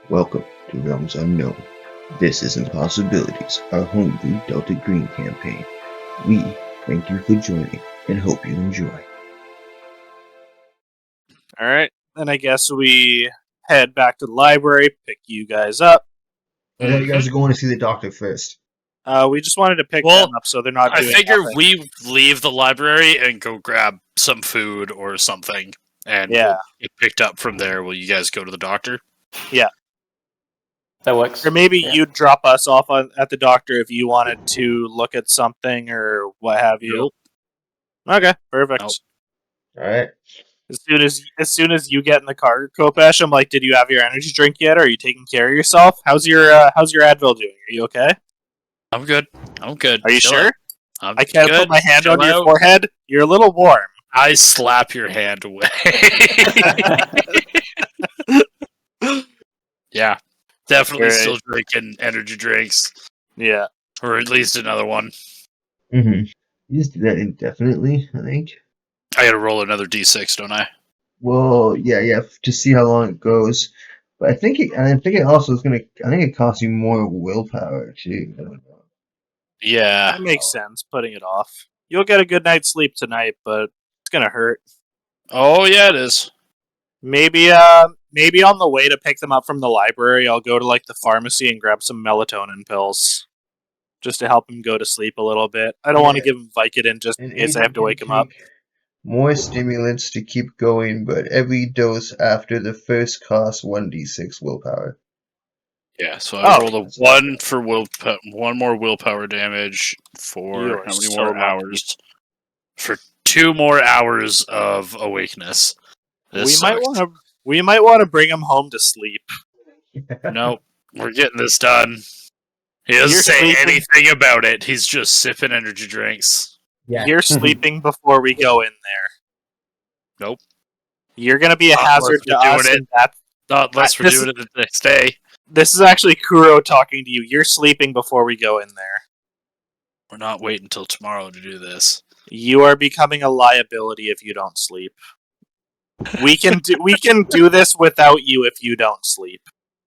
Welcome to Realms Unknown. This is Impossibilities, our homebrew Delta Green campaign. We thank you for joining and hope you enjoy. Alright, then I guess we head back to the library, pick you guys up. You guys are going to see the doctor first. We just wanted to pick them up so they're not doing nothing. We leave the library and go grab some food or something, and we'll get picked up from there. Will you guys go to the doctor? Yeah. That works. Or maybe you'd drop us off at the doctor if you wanted to look at something or what have you. Nope. Okay, perfect. Nope. Alright. As soon as you get in the car, Kopesh, I'm like, did you have your energy drink yet? Are you taking care of yourself? How's your Advil doing? Are you okay? I'm good. Are you sure? I can't put my hand on your forehead. You're a little warm. I slap your hand away. Yeah, definitely still drinking energy drinks. Yeah, or at least another one. Mm-hmm. You just do that indefinitely, I think. I gotta roll another d6, don't I? Well, yeah, to see how long it goes. But I think it also is gonna. I think it costs you more willpower too. I don't know. Yeah, that makes sense. Putting it off. You'll get a good night's sleep tonight, but it's gonna hurt. Oh yeah, it is. Maybe on the way to pick them up from the library, I'll go to the pharmacy and grab some melatonin pills, just to help him go to sleep a little bit. I don't want to give him Vicodin just in case I have to wake him up. More stimulants to keep going, but every dose after the first costs 1d6 willpower. Yeah, so I rolled a 1 for one more willpower damage for how many more hours? For 2 more hours of awakeness. We might want to bring him home to sleep. Nope, we're getting this done. He doesn't say anything about it. He's just sipping energy drinks. Yeah. You're sleeping before we go in there. Nope. You're going to be a hazard to us. Not unless we're doing it the next day. This is actually Kuro talking to you. You're sleeping before we go in there. We're not waiting until tomorrow to do this. You are becoming a liability if you don't sleep. We can do this without you if you don't sleep.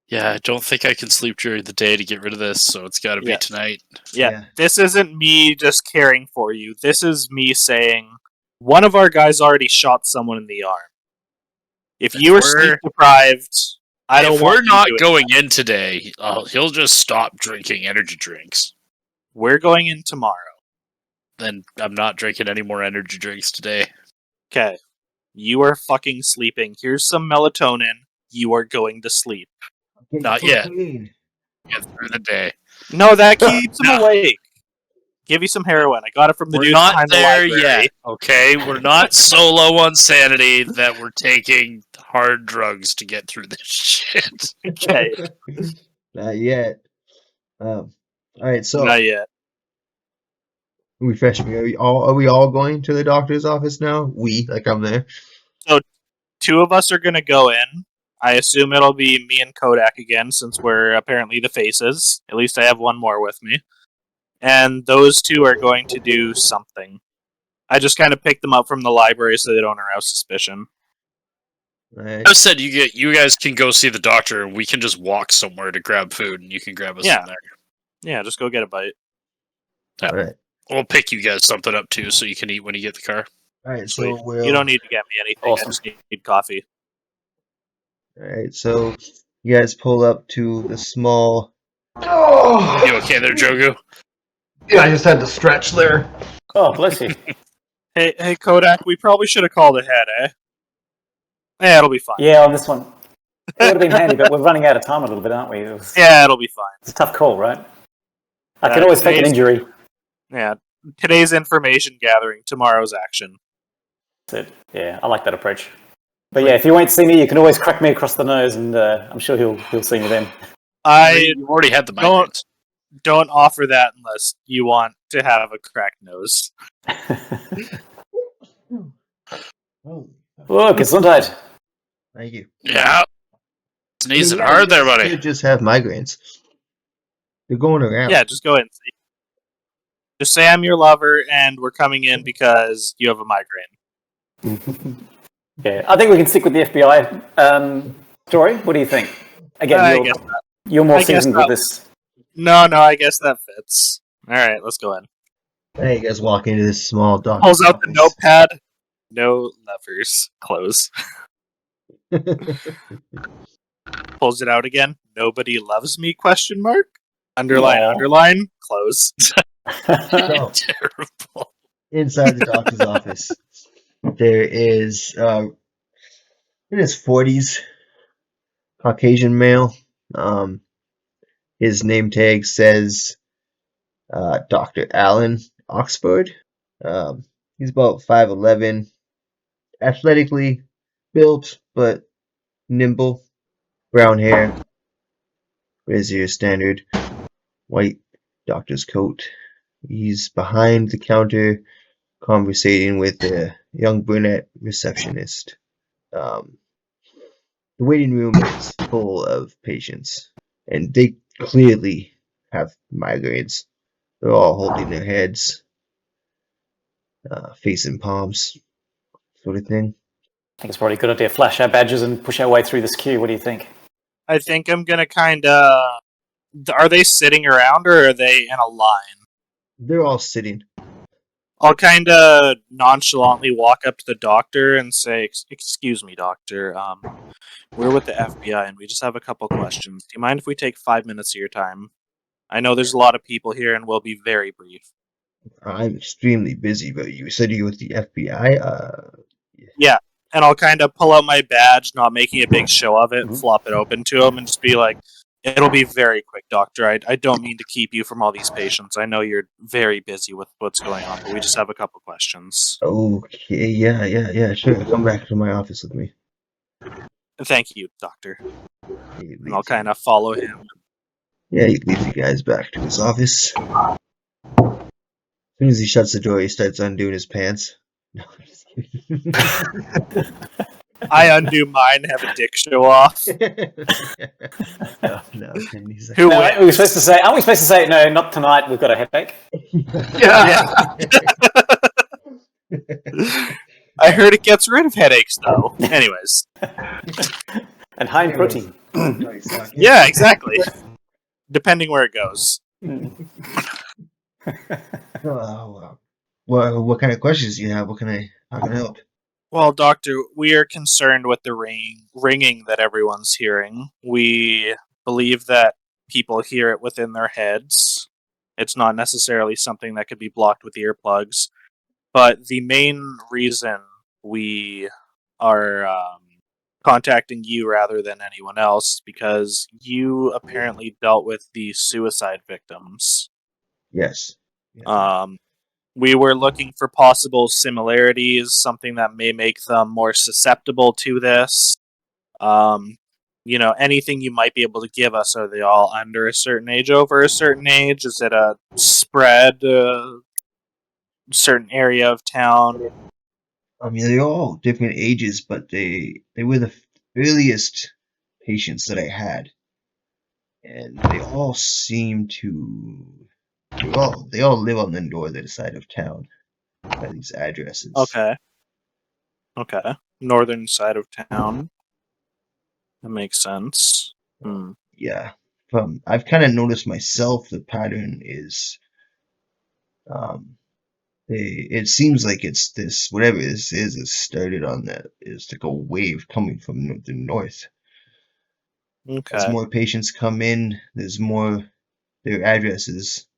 Yeah, I don't think I can sleep during the day to get rid of this, so it's got to be tonight. Yeah, this isn't me just caring for you. This is me saying, one of our guys already shot someone in the arm. If you were sleep deprived, I don't want. If we're not going in today, he'll just stop drinking energy drinks. We're going in tomorrow. Then I'm not drinking any more energy drinks today. Okay. You are fucking sleeping. Here's some melatonin. You are going to sleep. Not yet. Get through the day. No, that keeps him awake. Give you some heroin. I got it from the dude behind the library. We're not there yet. Okay, we're not so low on sanity that we're taking hard drugs to get through this shit. Okay. Not yet. Alright, so... Not yet. Refresh me. Are we all going to the doctor's office now? I'm there. So, 2 of us are going to go in. I assume it'll be me and Kodak again, since we're apparently the faces. At least I have one more with me. And those 2 are going to do something. I just kind of picked them up from the library so they don't arouse suspicion. Right. I said you guys can go see the doctor, and we can just walk somewhere to grab food, and you can grab us from there. Yeah, just go get a bite. Yeah. All right. We'll pick you guys something up, too, so you can eat when you get the car. Alright, so you don't need to get me anything. Awesome. I just need coffee. Alright, so you guys pull up to the small... Oh! You okay there, Jogu? Yeah, I just had to stretch there. Oh, bless you. Hey, Kodak, we probably should have called ahead, eh? Yeah, it'll be fine. Yeah, on this one. It would have been handy, but we're running out of time a little bit, aren't we? Yeah, it'll be fine. It's a tough call, right? I can always fake an injury. Yeah, today's information gathering, tomorrow's action. That's it. Yeah, I like that approach. But yeah, if you won't see me, you can always crack me across the nose, and I'm sure he'll see me then. You've already had the migraines. Don't offer that unless you want to have a cracked nose. Oh, Gesundheit. Thank you. Yeah. Sneezing hard there, buddy. You just have migraines. They're going around. Yeah, just go ahead and see. Just say I'm your lover and we're coming in because you have a migraine. Yeah, I think we can stick with the FBI story. What do you think? Again, you're more seasoned with this. No, I guess that fits. All right, let's go in. Hey, you guys walk into this small doctor's Pulls out office. the notepad. No levers. Close. Pulls it out again. Nobody loves me? ? Underline. Close. So, Terrible. inside the doctor's office, there is in his 40s, Caucasian male. His name tag says Dr. Allen Oxford. He's about 5'11", athletically built but nimble, brown hair, wears your standard white doctor's coat. He's behind the counter conversating with a young brunette receptionist. The waiting room is full of patients, and they clearly have migraines. They're all holding their heads, facing palms, sort of thing. I think it's probably a good idea to flash our badges and push our way through this queue. What do you think? I think I'm gonna kind of. Are they sitting around or are they in a line? They're all sitting. I'll kind of nonchalantly walk up to the doctor and say, "Excuse me, doctor. We're with the FBI and we just have a couple questions. Do you mind if we take 5 minutes of your time? I know there's a lot of people here and we'll be very brief." I'm extremely busy, but you said you're with the FBI? Yeah, and I'll kind of pull out my badge, not making a big show of it, and flop it open to him and just be like, "It'll be very quick, doctor. I don't mean to keep you from all these patients. I know you're very busy with what's going on, but we just have a couple questions." Okay, yeah, sure. Come back to my office with me. "Thank you, doctor." And I'll kind of follow him. Yeah, he leads you guys back to his office. As soon as he shuts the door, he starts undoing his pants. No, I'm just kidding. I undo mine, have a dick show off. No. And he's like, Who No, wins? aren't we supposed to say, no, not tonight, we've got a headache? Yeah. I heard it gets rid of headaches, though. Anyways. And high in protein. Yeah, exactly. Depending where it goes. Oh, wow. What kind of questions do you have? How can I help? Well, doctor, we are concerned with the ringing that everyone's hearing. We believe that people hear it within their heads. It's not necessarily something that could be blocked with earplugs. But the main reason we are contacting you rather than anyone else, because you apparently dealt with the suicide victims. Yes. We were looking for possible similarities, something that may make them more susceptible to this. Anything you might be able to give us. Are they all under a certain age, over a certain age? Is it a spread, certain area of town? I mean, they're all different ages, but they were the earliest patients that I had, and they all seem to. They all live on the northern side of town by these addresses. Okay. Northern side of town. That makes sense. Yeah. I've kind of noticed myself the pattern is it seems like it's this, whatever this is, it started on that, is like a wave coming from the north. Okay. As more patients come in, there's more, their addresses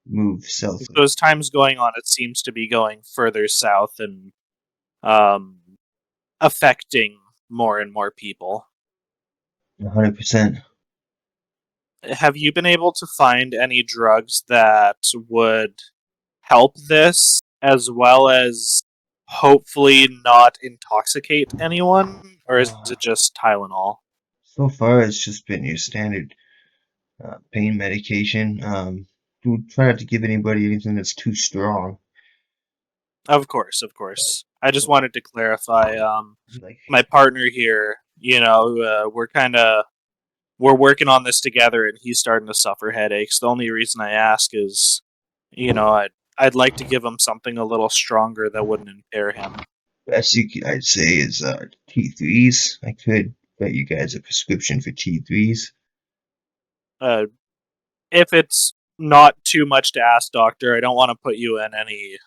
move south. So as time's going on, it seems to be going further south and affecting more and more people. 100%. Have you been able to find any drugs that would help this, as well as hopefully not intoxicate anyone? Or is it just Tylenol? So far, it's just been your standard pain medication. Try not to give anybody anything that's too strong. Of course. I just wanted to clarify. My partner here, we're working on this together, and he's starting to suffer headaches. The only reason I ask is, I'd like to give him something a little stronger that wouldn't impair him. Best I'd say is T3s. I could write you guys a prescription for T3s. If it's not too much to ask, doctor, I don't want to put you in any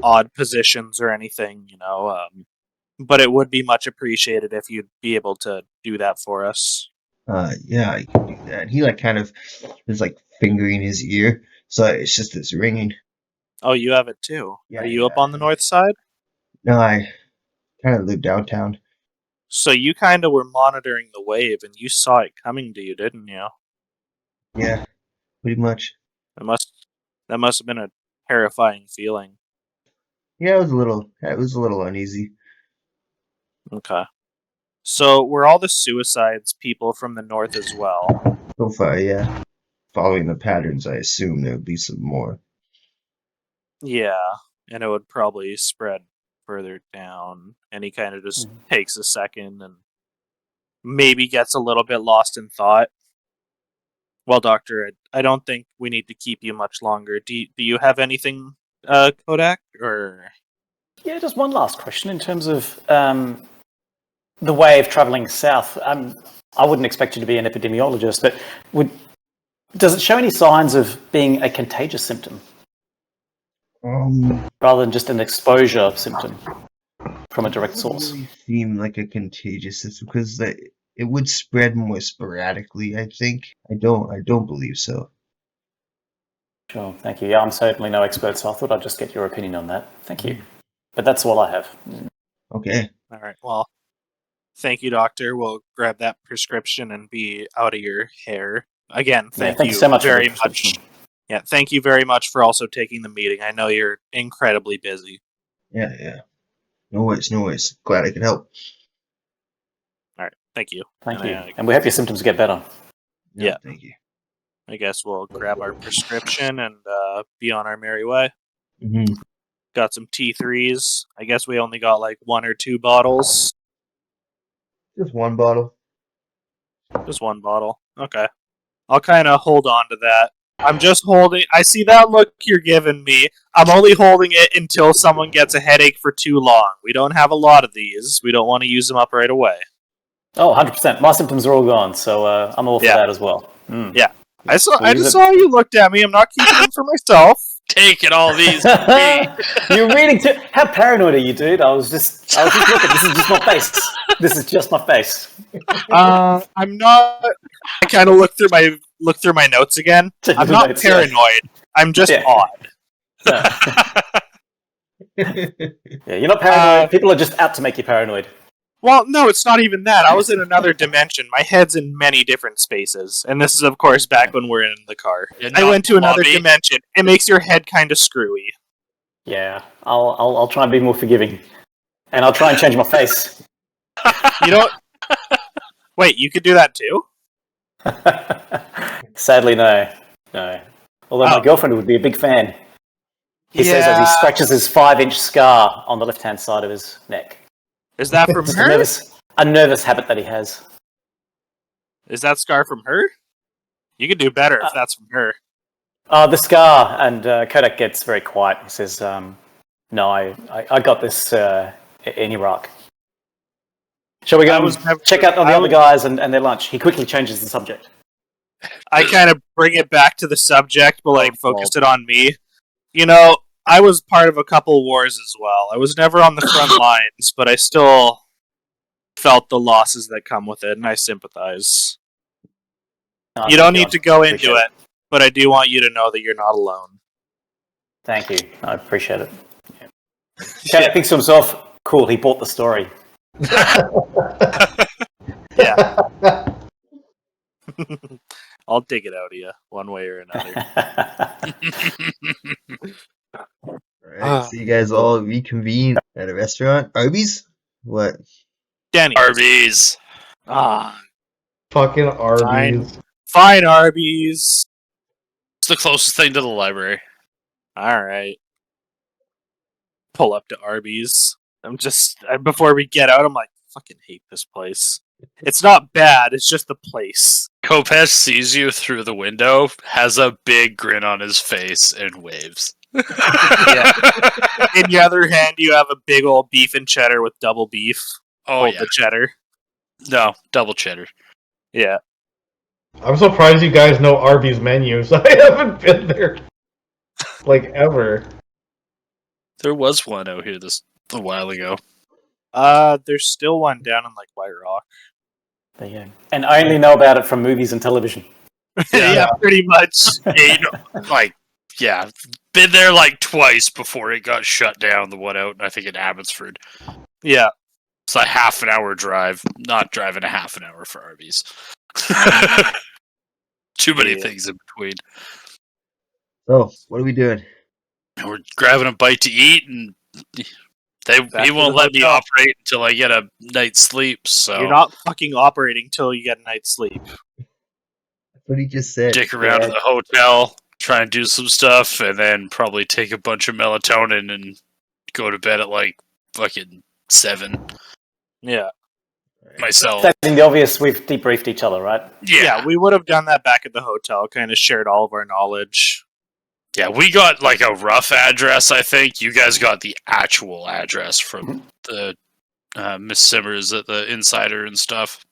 odd positions or anything, but it would be much appreciated if you'd be able to do that for us. Yeah, I can do that. He kind of is fingering his ear, so it's just this ringing. Oh, you have it too. Yeah, Are you up on the north side? No, I kind of live downtown. So you kind of were monitoring the wave, and you saw it coming to you, didn't you? Yeah, pretty much. That must have been a terrifying feeling. Yeah, it was a little uneasy. Okay. So were all the suicides people from the north as well? So far, yeah. Following the patterns, I assume there would be some more. Yeah, and it would probably spread further down, and he kind of just takes a second and maybe gets a little bit lost in thought. Well, doctor, I don't think we need to keep you much longer. Do you have anything, Kodak, or? Yeah, just one last question in terms of the wave traveling south. I wouldn't expect you to be an epidemiologist, but does it show any signs of being a contagious symptom? Rather than just an exposure symptom from a direct source? It doesn't really seem like a contagious system because it would spread more sporadically, I think. I don't believe so. Sure, thank you. Yeah, I'm certainly no expert, so I thought I'd just get your opinion on that. Thank you. But that's all I have. Okay. All right, well, thank you, doctor. We'll grab that prescription and be out of your hair. Again, thank you so much very much. Yeah, thank you very much for also taking the meeting. I know you're incredibly busy. Yeah. No worries. Glad I could help. All right, thank you. Thank you. And we hope your symptoms get better. Yeah. Thank you. I guess we'll grab our prescription and be on our merry way. Mm-hmm. Got some T3s. I guess we only got 1 or 2 bottles. Just one bottle. Just one bottle. Okay. I'll kind of hold on to that. I'm just holding... I see that look you're giving me. I'm only holding it until someone gets a headache for too long. We don't have a lot of these. We don't want to use them up right away. Oh, 100%. My symptoms are all gone, so I'm all for that as well. Yeah. I just saw you looked at me. I'm not keeping them for myself. Taking all these. You're reading too. How paranoid are you, dude? I was just looking. This is just my face. This is just my face. I'm not. I kind of look through my notes again. I'm not paranoid. I'm just odd. Yeah, you're not paranoid. People are just out to make you paranoid. Well, no, it's not even that. I was in another dimension. My head's in many different spaces. And this is, of course, back when we're in the car. I went to another dimension. It makes your head kind of screwy. Yeah, I'll try and be more forgiving. And I'll try and change my face. You know what? Wait, you could do that too? Sadly, no. Although my girlfriend would be a big fan. He says as he scratches his 5-inch scar on the left-hand side of his neck. Is that from her? A nervous habit that he has. Is that scar from her? You could do better if that's from her. The scar, and Kodak gets very quiet. He says, no, I got this in Iraq. Shall we go check out on the other guys and their lunch? He quickly changes the subject. I kind of bring it back to the subject, but focus it on me. I was part of a couple wars as well. I was never on the front lines, but I still felt the losses that come with it, and I sympathize. You don't need to go into it, but I do want you to know that you're not alone. Thank you. I appreciate it. Cat thinks to himself, cool, he bought the story. Yeah. I'll dig it out of you, one way or another. Alright, so you guys all reconvene at a restaurant? Arby's? What? Denny's. Arby's. Fucking Arby's. Fine, Arby's. It's the closest thing to the library. Alright. Pull up to Arby's. Before we get out, I'm like, fucking hate this place. It's not bad, it's just the place. Kopesh sees you through the window, has a big grin on his face, and waves. Yeah. In the other hand, you have a big old beef and cheddar with double beef. Oh, yeah. The cheddar. No, double cheddar. Yeah. I'm surprised you guys know Arby's menus. I haven't been there like ever. There was one out here a while ago. There's still one down in like White Rock. Yeah. And I only know about it from movies and television. Yeah, pretty much. Been there like twice before it got shut down. The one out, I think in Abbotsford. Yeah. It's a half an hour drive. Not driving a half an hour for Arby's. Too many things in between. So, what are we doing? We're grabbing a bite to eat, and he won't let me operate until I get a night's sleep. So you're not fucking operating till you get a night's sleep. That's what he just said. Dick around in the hotel, try and do some stuff, and then probably take a bunch of melatonin and go to bed at like fucking 7. Yeah. Myself. Stating the obvious, we've debriefed each other, right? Yeah, we would have done that back at the hotel, kind of shared all of our knowledge. Yeah, we got like a rough address, I think. You guys got the actual address from the Miss Simmers at the Insider and stuff.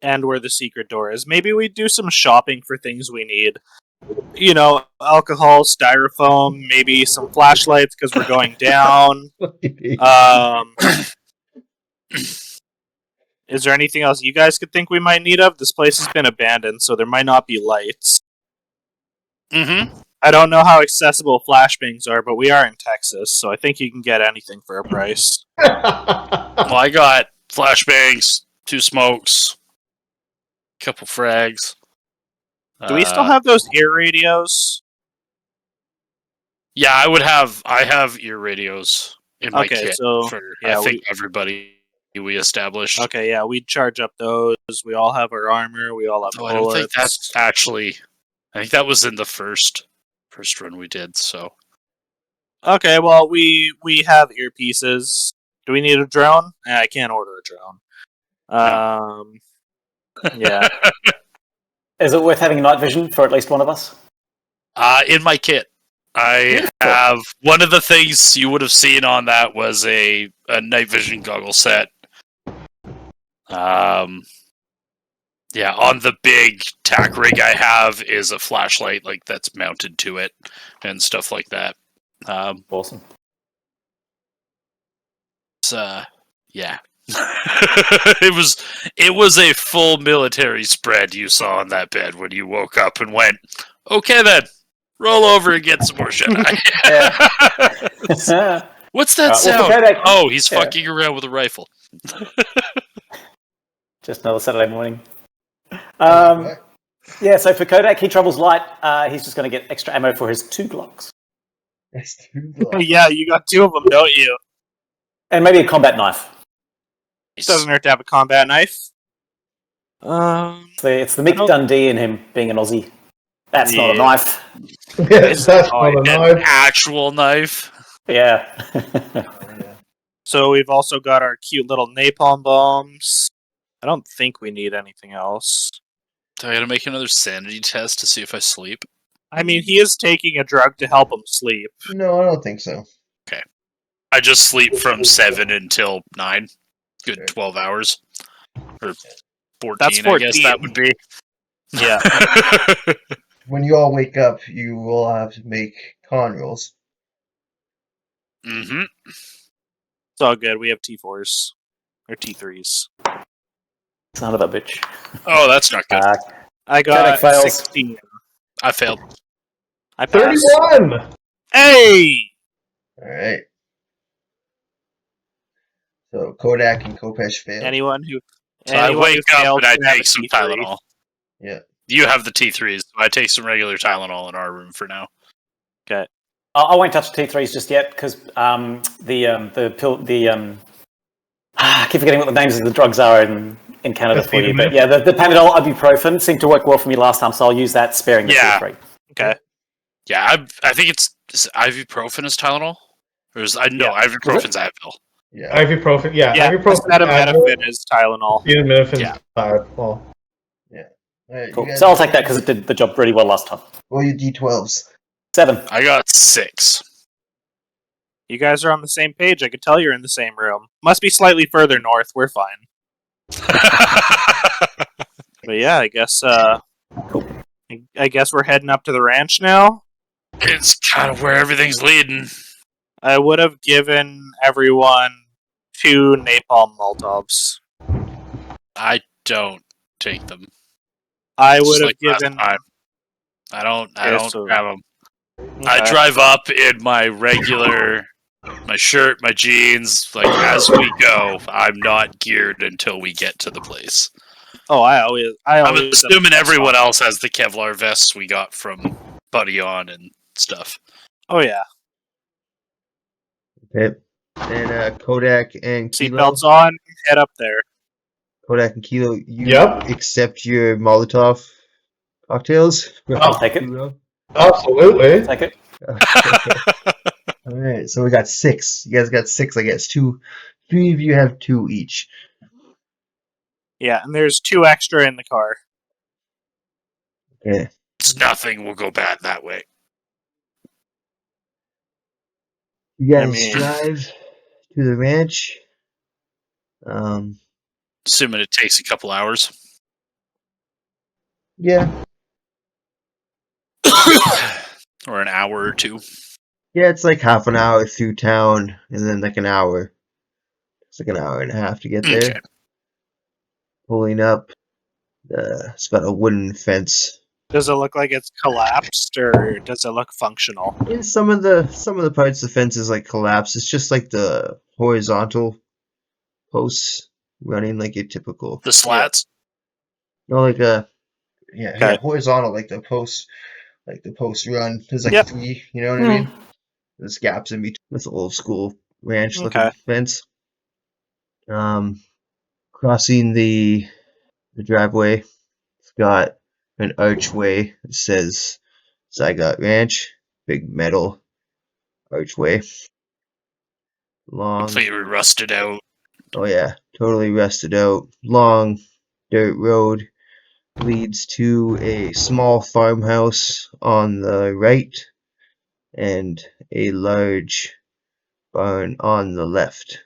And where the secret door is. Maybe we do some shopping for things we need. You know, alcohol, styrofoam, maybe some flashlights because we're going down. Is there anything else you guys could think we might need of? This place has been abandoned, so there might not be lights. Mm-hmm. I don't know how accessible flashbangs are, but we are in Texas, so I think you can get anything for a price. Well, I got flashbangs, 2 smokes, a couple frags. Do we still have those ear radios? Yeah, I have ear radios in my kit for I think everybody we established. Okay, yeah, we'd charge up those. We all have our armor, we all have bullets. I don't think that's actually... I think that was in the first run we did, so... Okay, well, we have earpieces. Do we need a drone? I can't order a drone. Yeah. Is it worth having night vision for at least one of us? In my kit. I have... One of the things you would have seen on that was a night vision goggle set. Yeah, on the big tack rig I have is a flashlight like that's mounted to it and stuff like that. Awesome. It's, yeah. It was a full military spread you saw on that bed when you woke up and went, okay then, roll over and get some more shit. What's that sound? Oh, he's fucking around with a rifle. Just another Saturday morning. Yeah, so for Kodak, he travels light. He's just going to get extra ammo for his 2 Glocks. That's 2 Glocks. Yeah, you got 2 of them, don't you? And maybe a combat knife. It doesn't hurt to have a combat knife. It's the Mick Dundee in him being an Aussie. That's not a knife. That's not a knife. An actual knife. Yeah. So we've also got our cute little napalm bombs. I don't think we need anything else. Do I gotta make another sanity test to see if I sleep? I mean, he is taking a drug to help him sleep. No, I don't think so. Okay. I just sleep from 7 until 9. Good 12 hours. Or 14, That's 14. I guess that would be. Yeah. When you all wake up, you will have to make con rolls. Mm-hmm. It's all good. We have T4s. Or T3s. Son of a bitch. Oh, that's not good. I got 16. I failed. I passed. 31! Hey! Alright. So Kodak and Kopesh failed. Anyone who... So I wake up and I take some Tylenol. Yeah. You have the T3s, so I take some regular Tylenol in our room for now. Okay. I won't touch the T3s just yet because I keep forgetting what the names of the drugs are in Canada for you. But yeah, the Panadol, ibuprofen seemed to work well for me last time, so I'll use that sparing the T3. Okay. Yeah, I think is ibuprofen is Tylenol? Or ibuprofen's Advil. Yeah. Ibuprofen, yeah. Ibuprofen, acetaminophen is Tylenol. Acetaminophen is Tylenol. Yeah. Right, cool. So I'll take that because it did the job pretty well last time. Well, you D12s. 7. I got 6. You guys are on the same page. I could tell you're in the same room. Must be slightly further north. We're fine. But yeah, I guess we're heading up to the ranch now. It's kind of where everything's leading. I would have given everyone 2 napalm Molotovs. I don't take them. I would have given. I don't have them. Okay. I drive up in my regular, my shirt, my jeans. Like as we go, I'm not geared until we get to the place. Oh, I'm assuming everyone else has the Kevlar vests we got from Buddy On and stuff. Oh yeah. Okay. And Kodak and Kilo. Seatbelts on. Head up there. Kodak and Kilo, you accept your Molotov cocktails? I'll take it. Absolutely. Take it. All right, so we got 6. You guys got 6, I guess. 3 of you have 2 each. Yeah, and there's 2 extra in the car. Okay. It's nothing will go bad that way. You guys drive to the ranch. Assuming it takes a couple hours. Yeah. Or an hour or 2. Yeah, it's like half an hour through town, and then like an hour. It's like an hour and a half to get there. Okay. Pulling up. It's got a wooden fence. Does it look like it's collapsed, or does it look functional? In some of the parts, the fence is like collapsed. It's just like the horizontal posts running like your typical. The slats. No, like yeah, horizontal, like the posts run. There's like 3. You know what I mean? There's gaps in between. It's an old school ranch looking fence. Crossing the driveway, it's got an archway that says Zigot Ranch. Big metal archway. Long. Completely rusted out. Oh yeah, totally rusted out. Long dirt road leads to a small farmhouse on the right and a large barn on the left.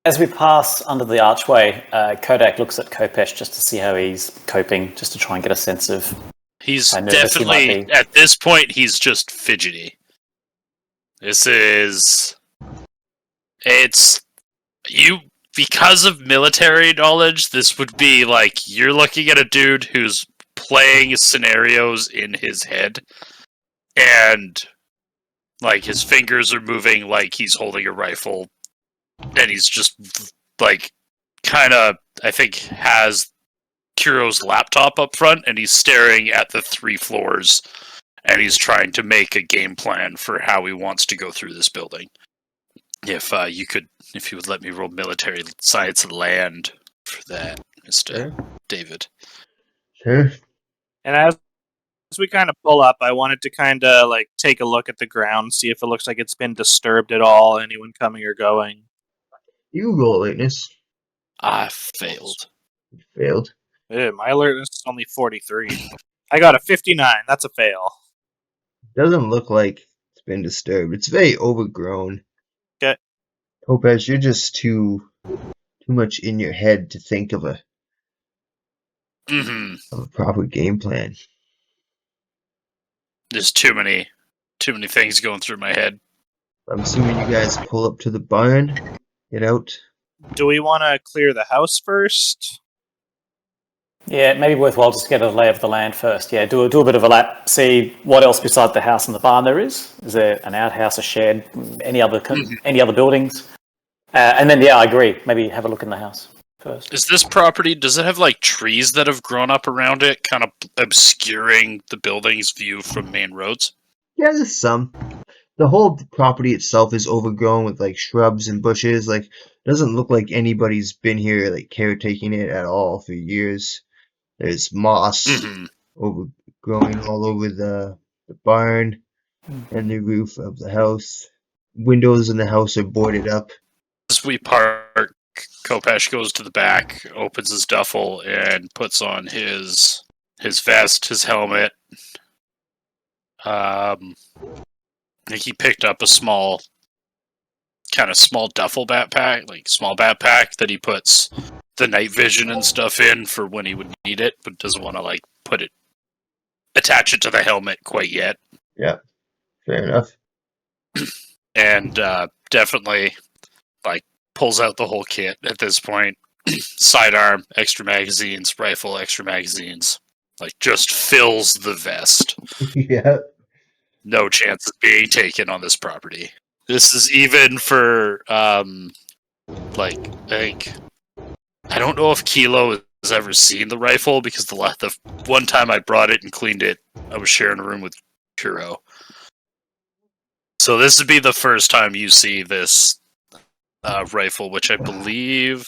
As we pass under the archway, Kodak looks at Kopesh just to see how he's coping, just to try and get a sense of. He's definitely, at this point, he's just fidgety. It's you, because of military knowledge, this would be like, you're looking at a dude who's playing scenarios in his head, and like his fingers are moving like he's holding a rifle, and he's just like kind of, I think, has Kuro's laptop up front, and he's staring at the 3 floors, and he's trying to make a game plan for how he wants to go through this building. If you would let me roll military science and land for that, Mr. David. Sure. And as we kind of pull up, I wanted to kind of like take a look at the ground, see if it looks like it's been disturbed at all, anyone coming or going. You roll alertness. I failed. You failed. My alertness is only 43. I got a 59. That's a fail. Doesn't look like it's been disturbed. It's very overgrown. Okay. Topaz, you're just too much in your head to think of a proper game plan. There's too many things going through my head. I'm assuming you guys pull up to the barn, get out. Do we want to clear the house first? Yeah, it may be worthwhile just to get a lay of the land first. Yeah, do a bit of a lap, see what else beside the house and the barn there is. Is there an outhouse, a shed, any other buildings? And then, yeah, I agree. Maybe have a look in the house first. Is this property, does it have like trees that have grown up around it, kind of obscuring the building's view from main roads? Yeah, there's some. The whole property itself is overgrown with like shrubs and bushes. Like, it doesn't look like anybody's been here like caretaking it at all for years. There's moss overgrowing all over the barn and the roof of the house. Windows in the house are boarded up. As we park, Kopesh goes to the back, opens his duffel, and puts on his vest, his helmet. I think he picked up a small duffel backpack, like small backpack that he puts the night vision and stuff in for when he would need it, but doesn't want to like attach it to the helmet quite yet. Yeah, fair enough. And definitely like pulls out the whole kit at this point. Sidearm, extra magazines, rifle, extra magazines. Like just fills the vest. Yeah. No chance of being taken on this property. This is even for like I don't know if Kilo has ever seen the rifle because the one time I brought it and cleaned it, I was sharing a room with Kuro. So this would be the first time you see this rifle, which I believe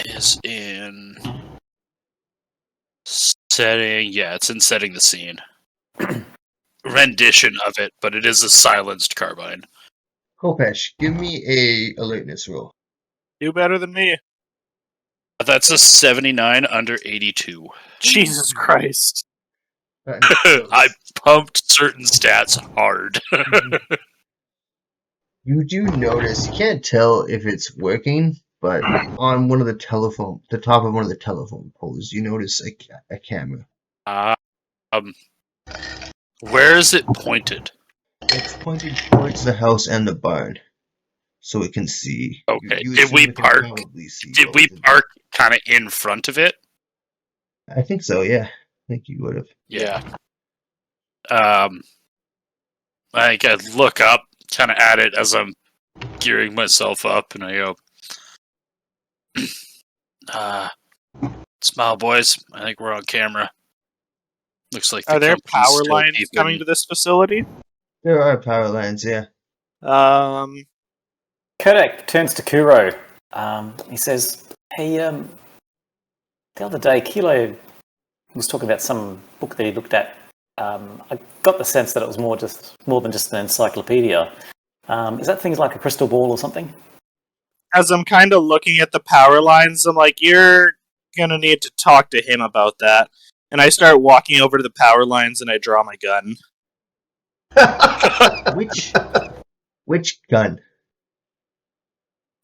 is in setting. Yeah, it's in setting the scene. Rendition of it, but it is a silenced carbine. Kopesh, give me a alertness roll. Do better than me. That's a 79 under 82. Jesus Christ. I pumped certain stats hard. You do notice, you can't tell if it's working, but on one of the top of one of the telephone poles, you notice a camera. Where is it pointed? It's pointed towards the house and the barn, so it can see. Okay. You Did assume we it can park? probably see Did both we of them. park kind of in front of it? I think so, yeah. I think you would have. Yeah. I think I look up, kind of at it as I'm gearing myself up, and I go, "Smile, boys. I think we're on camera." Looks like Are there company's power still lines keeping- coming to this facility? There are power lines, yeah. Kodak turns to Kuro. He says, "Hey, the other day, Kilo was talking about some book that he looked at. I got the sense that it was more than just an encyclopedia. Is that things like a crystal ball or something?" As I'm kind of looking at the power lines, I'm like, you're gonna need to talk to him about that. And I start walking over to the power lines and I draw my gun. Which gun?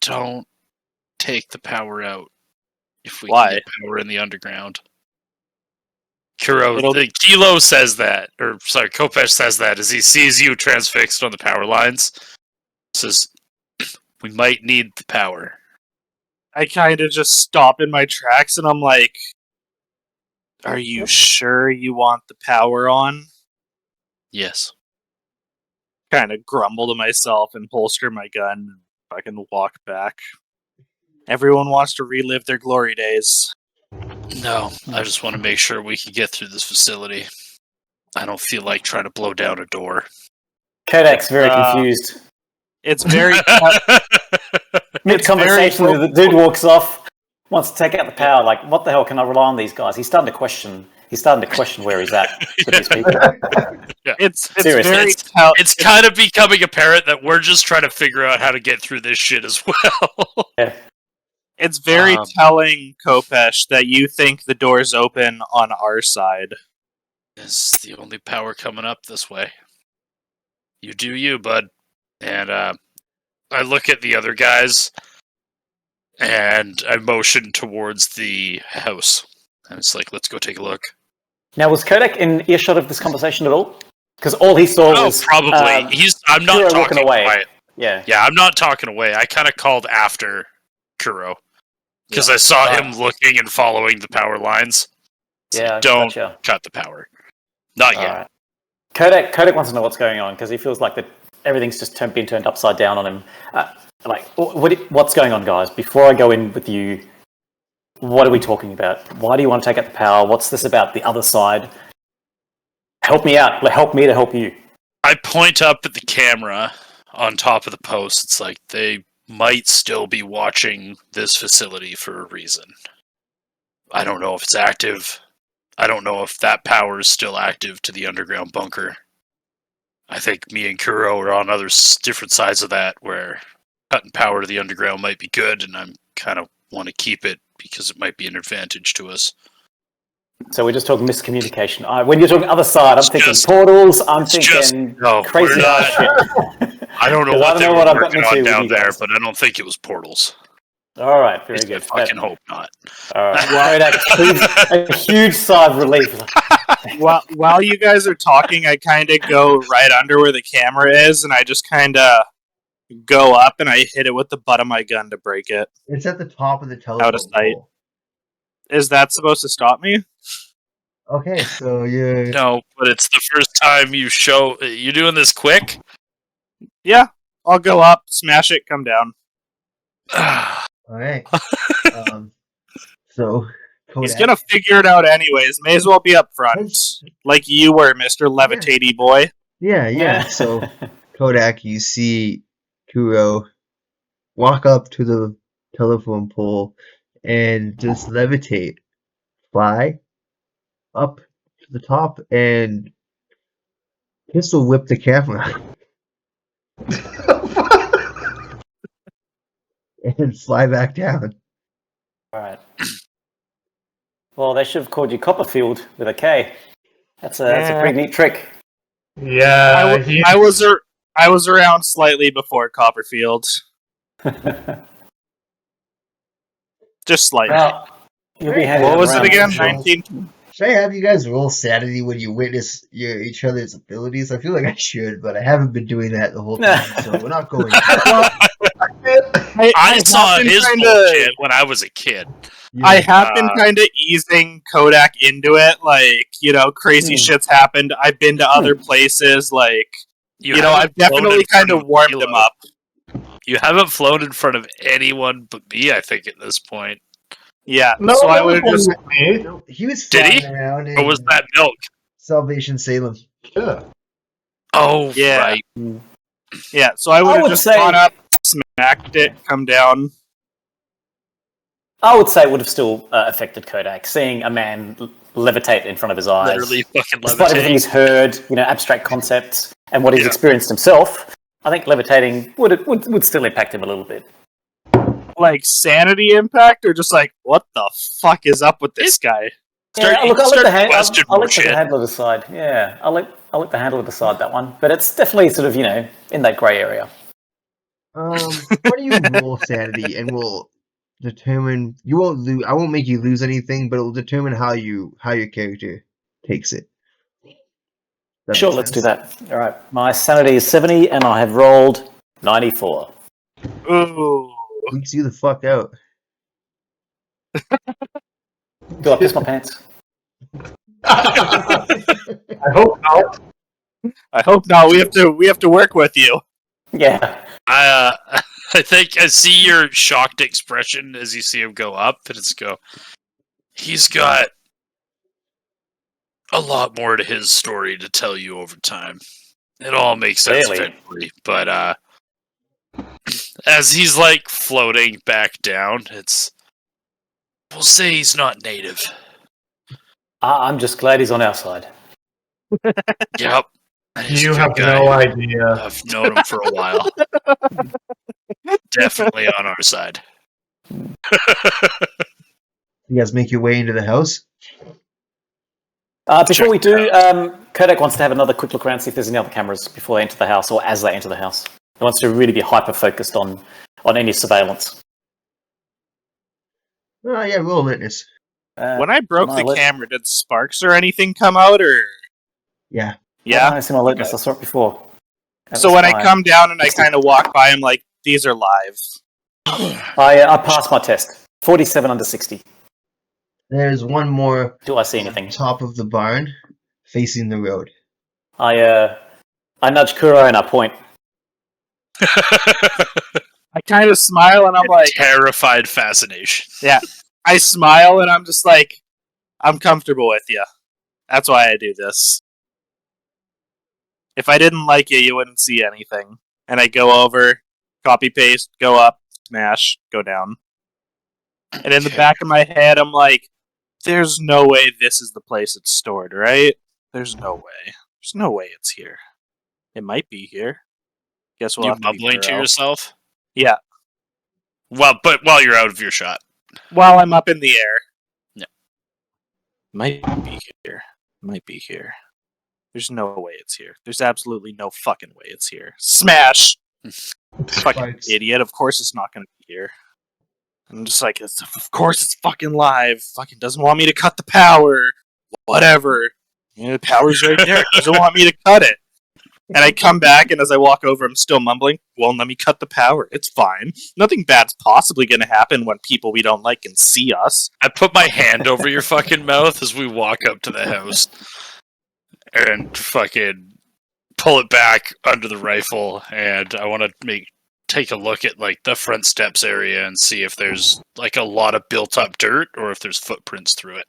Don't take the power out if we Why? can get power in the underground. Kuro, It'll- the Kilo says that, or sorry, Kopesh says that as he sees you transfixed on the power lines. Says, "We might need the power." I kind of just stop in my tracks and I'm like, are you sure you want the power on? Yes. Kind of grumble to myself and holster my gun and fucking walk back. Everyone wants to relive their glory days. No, I just want to make sure we can get through this facility. I don't feel like trying to blow down a door. Kodak's very confused. It's very Mid-conversation, the dude walks off, wants to take out the power. Like, what the hell can I rely on these guys? He's starting to question where he's at with these people. It's Seriously, very It's kind of becoming apparent that we're just trying to figure out how to get through this shit as well. Yeah. It's very telling, Kopesh, that you think the door's open on our side. It's the only power coming up this way. You do you, bud. And I look at the other guys, and I motion towards the house. And it's like, let's go take a look. Now, was Kodak in earshot of this conversation at all? Because all he saw was probably. I'm not Kuro talking walking away. quiet. Yeah. Yeah, I'm not talking away. I kind of called after Kuro. Because I saw him looking and following the power lines. Yeah, Don't gotcha. cut the power. Not yet. Right. Kodak wants to know what's going on because he feels like that everything's just been turned upside down on him. What's going on, guys? Before I go in with you, what are we talking about? Why do you want to take out the power? What's this about the other side? Help me out. Help me to help you. I point up at the camera on top of the post. It's like they might still be watching this facility for a reason. I don't know if it's active. I don't know if that power is still active to the underground bunker. I think me and Kuro are on different sides of that, where cutting power to the underground might be good, and I kind of want to keep it because it might be an advantage to us. So we're just talking miscommunication. When you're talking other side, I'm thinking portals. I'm thinking crazy ass shit. I don't know I what don't they know were what I've working gotten on into down with you there, guys. but I don't think it was portals. All right, very I good. fucking hope not. All right. Kodak, a huge sigh of relief. While you guys are talking, I kind of go right under where the camera is, and I just kind of go up and I hit it with the butt of my gun to break it. It's at the top of the Out telephone of sight. pole. Is that supposed to stop me? Okay, so you're... No, but it's the first time you show. You're doing this quick? Yeah, I'll go up, smash it, come down. Alright. So, He's Kodak, gonna figure it out anyways. May as well be up front, like you were, Mr. Levitati boy. Yeah. So, Kodak, you see Kuro walk up to the telephone pole and just levitate, fly up to the top, and pistol whip the camera and fly back down. All right. Well, they should have called you Copperfield with a K. That's a pretty neat trick. Yeah, I was around slightly before Copperfield, just slightly. Well, you'll be handed What was it around. again? Sure. 19. Should I have you guys roll sanity when you witness each other's abilities? I feel like I should, but I haven't been doing that the whole time, so we're not going to. I saw his bullshit when I was a kid. I have been kind of easing Kodak into it, like, crazy shit's happened. I've been to other places, like, I've definitely kind of warmed him up. You haven't flown in front of anyone but me, I think, at this point. Yeah, No, so I that would was just... me. No, he was Did flying he? around in Or was that milk? Salvation Salem. Yeah. Oh, Yeah. right. Yeah, so I would I have would just say- gone up, smacked it, come down. I would say it would have still affected Kodak, seeing a man levitate in front of his eyes. Literally fucking Despite everything levitating. he's heard, abstract concepts, and what he's Yeah. experienced himself, I think levitating would still impact him a little bit. Like, sanity impact, or just like, what the fuck is up with this guy? Start- I'll start let question I'll more let the shit. handler decide. Yeah, I'll let the handler decide that one. But it's definitely sort of, in that grey area. Why do you roll sanity, and we'll determine you won't lose. I won't make you lose anything, but it will determine how your character takes it. That Sure, makes let's do sense? that. All right, my sanity is 70, and I have rolled 94. Ooh. Freaks you the fuck out. Do I piss my pants? I hope not. I hope not. We have to work with you. Yeah. I think I see your shocked expression as you see him go up, and he's got a lot more to his story to tell you over time. It all makes sense Really? eventually, but as he's like floating back down, we'll say he's not native. I'm just glad he's on our side. Yep. He's a You good have guy. no idea. I've known him for a while. Definitely on our side. You guys make your way into the house. Before we do, Kodak wants to have another quick look around, see if there's any other cameras before they enter the house or as they enter the house. He wants to really be hyper-focused on any surveillance. Oh yeah, roll witness. When I broke no, the let's- camera, did sparks or anything come out, or... Yeah. Yeah? I see my litmus. I saw it before. That So was when I fine. come down and I kind of walk by, I'm like, these are live. I passed my test. 47 under 60. There's one more Do I see on anything? top of the barn, facing the road. I nudge Kuro and I point. I kind of smile and I'm like... Terrified fascination. Yeah. I smile and I'm just like, I'm comfortable with you. That's why I do this. If I didn't like you, you wouldn't see anything. And I go over, copy paste, go up, smash, go down. And in the back of my head, I'm like, there's no way this is the place it's stored, right? There's no way. There's no way it's here. It might be here. Guess we'll You have to be mumbling to thorough. yourself? Yeah. Well, but while you're out of your shot. While I'm up in the air. Yeah. Might be here. Might be here. There's no way it's here. There's absolutely no fucking way it's here. Smash! Fucking Spikes. idiot. Of course it's not going to be here. I'm just like, of course it's fucking live. Fucking doesn't want me to cut the power. Whatever. The power's right there. It doesn't want me to cut it. And I come back, and as I walk over, I'm still mumbling, won't let me cut the power. It's fine. Nothing bad's possibly going to happen when people we don't like can see us. I put my hand over your fucking mouth as we walk up to the house. And fucking pull it back under the rifle, and I want to take a look at like the front steps area and see if there's like a lot of built up dirt or if there's footprints through it.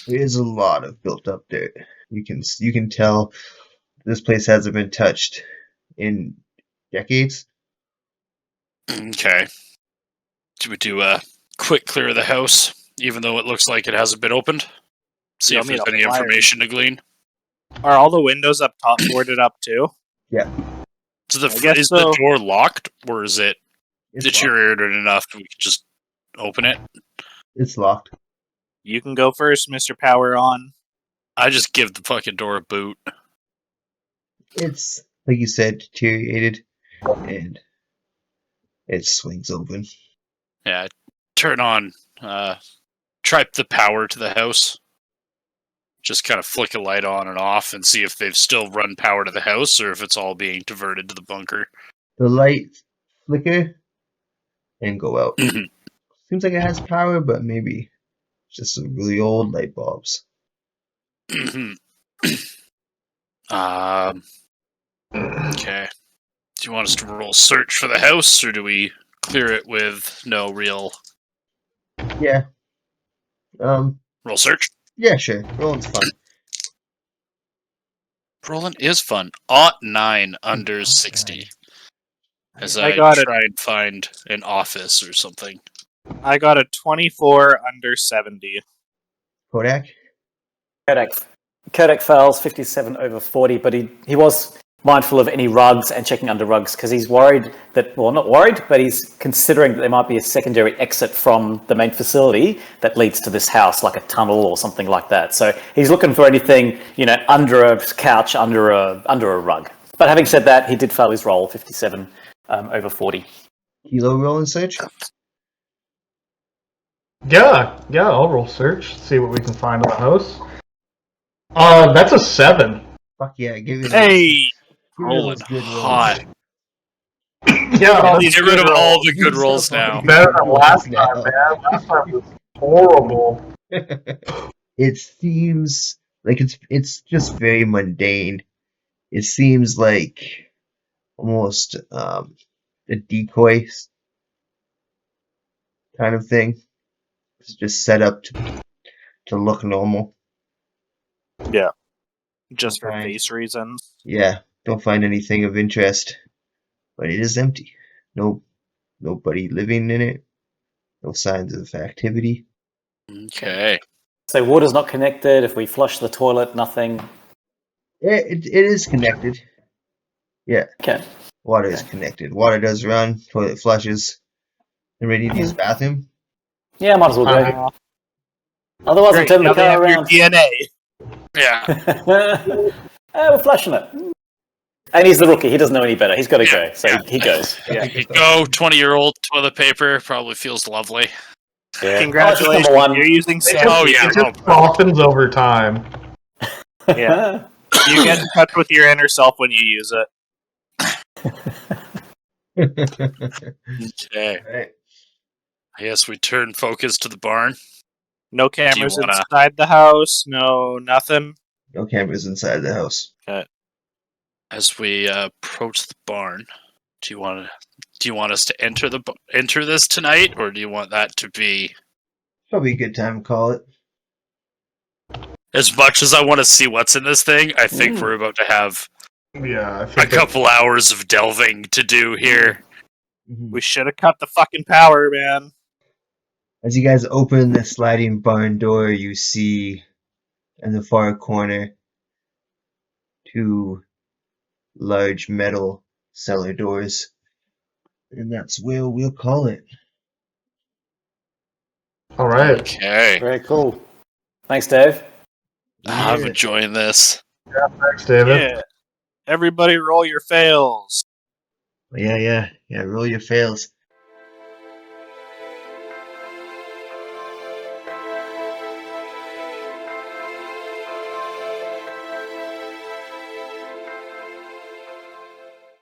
There is a lot of built up dirt. You can tell this place hasn't been touched in decades. Okay. Do we do a quick clear of the house, even though it looks like it hasn't been opened? See if there's any information to glean. Are all the windows up top boarded up too? Yeah. So the door locked, or is it deteriorated enough we can just open it? It's locked. You can go first, Mr. Power On. I just give the fucking door a boot. It's, like you said, deteriorated, and it swings open. Yeah, turn on, tripe the power to the house. Just kind of flick a light on and off and see if they've still run power to the house or if it's all being diverted to the bunker. The light flicker and go out. Seems like it has power, but maybe it's just some really old light bulbs. Okay. Do you want us to roll search for the house, or do we clear it with no real... Yeah. Roll search? Yeah, sure. Rolling's fun. Rolling is fun. 9 under 60. As I try and find an office or something. I got a 24 under 70. Kodak fails 57 over 40, but he was mindful of any rugs and checking under rugs because he's worried that, well, not worried, but he's considering that there might be a secondary exit from the main facility that leads to this house, like a tunnel or something like that. So he's looking for anything, under a couch, under a rug. But having said that, he did fail his roll, 57 over 40. Kilo roll and search? Yeah, I'll roll search, see what we can find in the house. That's a 7. Fuck yeah, give me Hey! Rolling hot. Yeah, Get rid of all the good rolls now. Better than last time, man. Last time was horrible. It seems like it's just very mundane. It seems like almost a decoy kind of thing. It's just set up to look normal. Yeah. Just for face reasons. Yeah, don't find anything of interest. But it is empty. Nobody living in it. No signs of activity. Okay. So water's not connected. If we flush the toilet, nothing. It is connected. Yeah. Okay. Water is connected. Water does run. Toilet flushes. Anybody need to use the bathroom? Yeah, might as well go. Otherwise, I'll turn the car around. Your DNA. Yeah. We're flushing it. And he's the rookie. He doesn't know any better. He's got to go. So he goes. Yeah. You go, 20-year-old toilet paper. Probably feels lovely. Yeah. Congratulations. Number one. You're using It Sam. softens over time. Yeah. You get in touch with your inner self when you use it. Okay. Right. I guess we turn focus to the barn. No cameras inside the house. No nothing. No cameras inside the house. Okay. As we approach the barn, do you want us to enter this tonight, or do you want that to be? Probably a good time to call it. As much as I want to see what's in this thing, I think we're about to have Yeah, a couple hours of delving to do here. Mm-hmm. We should have cut the fucking power, man. As you guys open the sliding barn door, you see in the far corner 2 large metal cellar doors. And that's where we'll call it. All right. Okay. Very cool. Thanks, Dave. I'm enjoying this. Yeah, thanks, David. Yeah. Everybody roll your fails. Yeah, roll your fails.